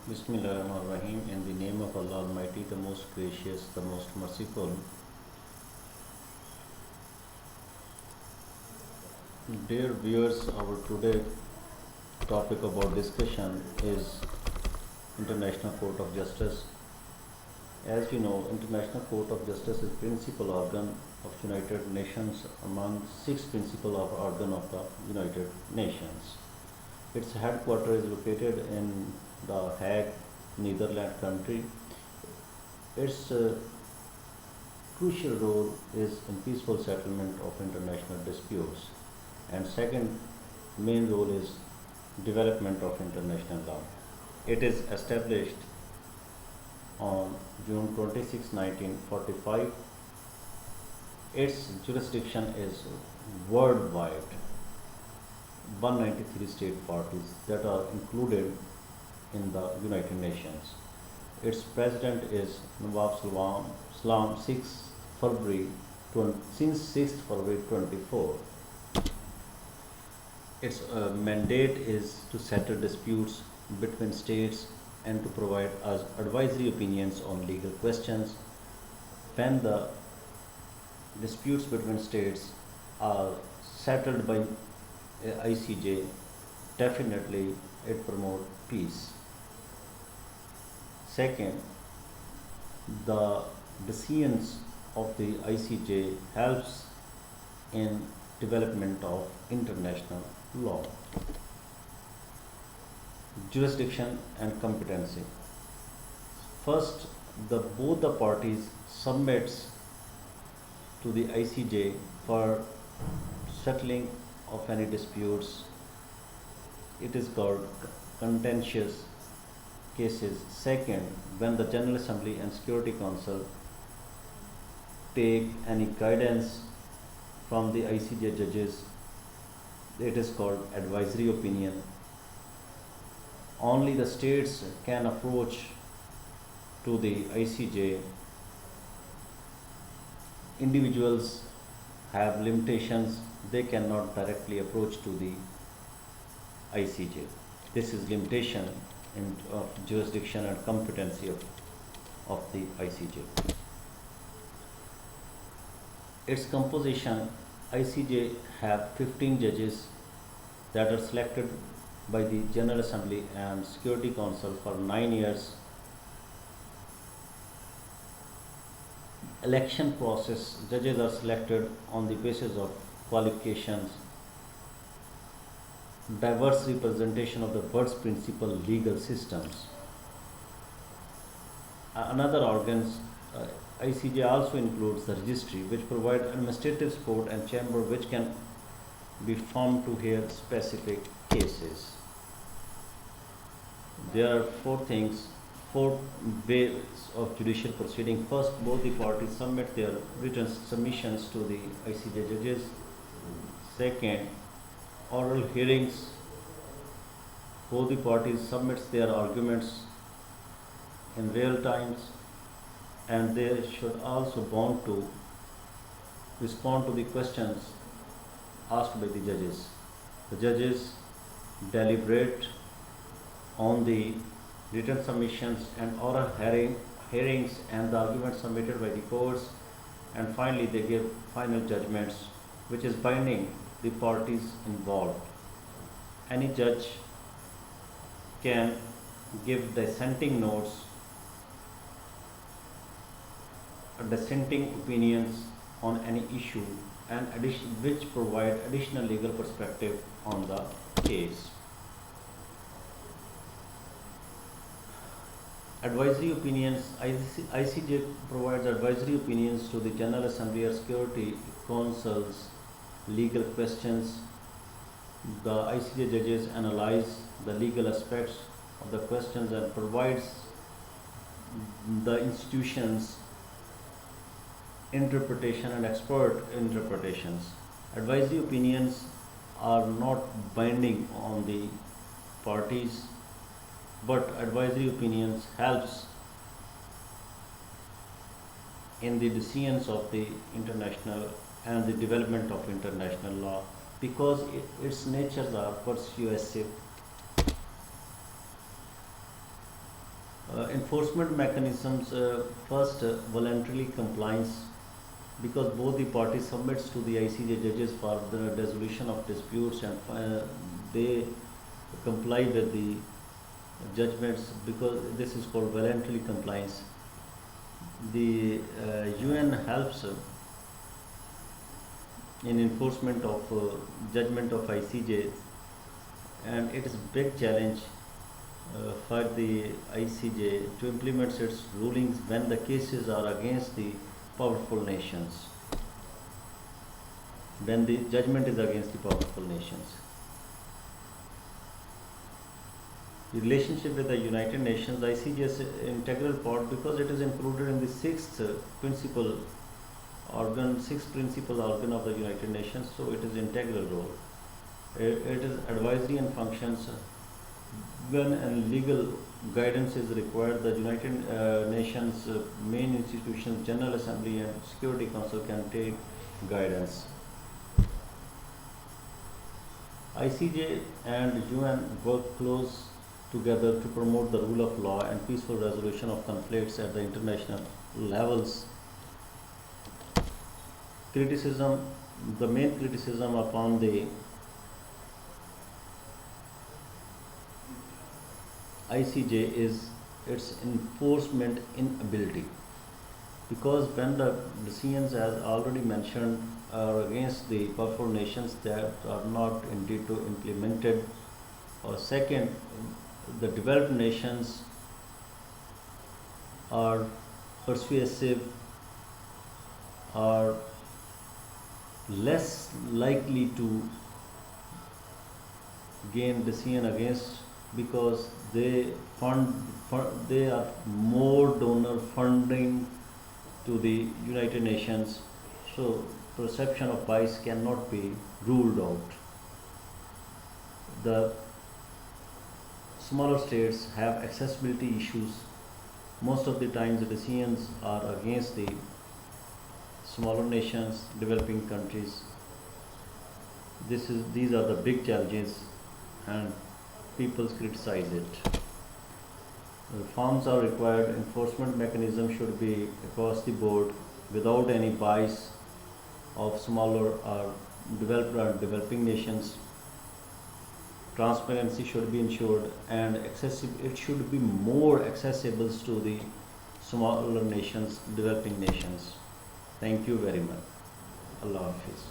Bismillahirrahmanirrahim. In the name of Allah Almighty, the most gracious, the most merciful. Dear viewers, our today topic about discussion is International Court of Justice. As you know, International Court of Justice is principal organ of United Nations among six principal organ of the United Nations. Its headquarters is located in the Hague, Netherlands country. Its crucial role is in peaceful settlement of international disputes, and second main role is development of international law. It is established on June 26, 1945. Its jurisdiction is worldwide. 193 state parties that are included in the United Nations. Its president is Nawab Salam 6 February since 6th February 24. Its mandate is to settle disputes between states and to provide us advisory opinions on legal questions. When the disputes between states are settled by ICJ, definitely it promotes peace. Second, the decisions of the ICJ helps in development of international law. Jurisdiction and competency. First, both the parties submits to the ICJ for settling of any disputes. It is called contentious cases. Second, when the General Assembly and Security Council take any guidance from the ICJ judges, it is called advisory opinion. Only the states can approach to the ICJ. Individuals have limitations, they cannot directly approach to the ICJ. This is limitation of jurisdiction and competency of the ICJ. Its composition, ICJ have 15 judges that are selected by the General Assembly and Security Council for 9 years. Election process, judges are selected on the basis of qualifications. Diverse representation of the first principal legal systems. Another organs, ICJ also includes the registry, which provide administrative support, and chamber, which can be formed to hear specific cases. There are four ways of judicial proceeding. First, both the parties submit their written submissions to the ICJ judges. Second, oral hearings. Both the parties submits their arguments in real times, and they should also bound to respond to the questions asked by the judges. The judges deliberate on the written submissions and oral hearings and the arguments submitted by the courts, and finally they give final judgments which is binding the parties involved. Any judge can give dissenting notes, dissenting opinions on any issue, and which provide additional legal perspective on the case. Advisory opinions. ICJ provides advisory opinions to the General Assembly or Security Council's legal questions. The ICJ judges analyze the legal aspects of the questions and provides the institutions interpretation and expert interpretations. Advisory opinions are not binding on the parties, but advisory opinions helps in the decisions of the international and the development of international law, because its natures are persuasive enforcement mechanisms, first, voluntarily compliance, because both the parties submits to the ICJ judges for the resolution of disputes, and they comply with the judgments, because this is called voluntary compliance. The UN helps in enforcement of judgment of ICJ, and it is a big challenge for the ICJ to implement its rulings when the cases are against the powerful nations, when the judgment is against the powerful nations. The relationship with the United Nations, the ICJ is an integral part because it is included in the sixth principal organ of the United Nations, so it is integral role. It is advisory and functions when and legal guidance is required. The United Nations main institutions, General Assembly and Security Council, can take guidance. ICJ and UN work close together to promote the rule of law and peaceful resolution of conflicts at the international levels. The main criticism upon the ICJ is its enforcement inability, because when the decisions, as already mentioned, are against the powerful nations that are not indeed to implemented, or second, the developed nations are persuasive, are less likely to gain decision against, because they they are more donor funding to the United Nations, so perception of bias cannot be ruled out. The smaller states have accessibility issues. Most of the times the decisions are against the smaller nations, developing countries. These are the big challenges, and people criticize it. Reforms are required. Enforcement mechanism should be across the board without any bias of smaller or developing nations. Transparency should be ensured, and it should be more accessible to the smaller nations, developing nations. Thank you very much. Allah Hafiz.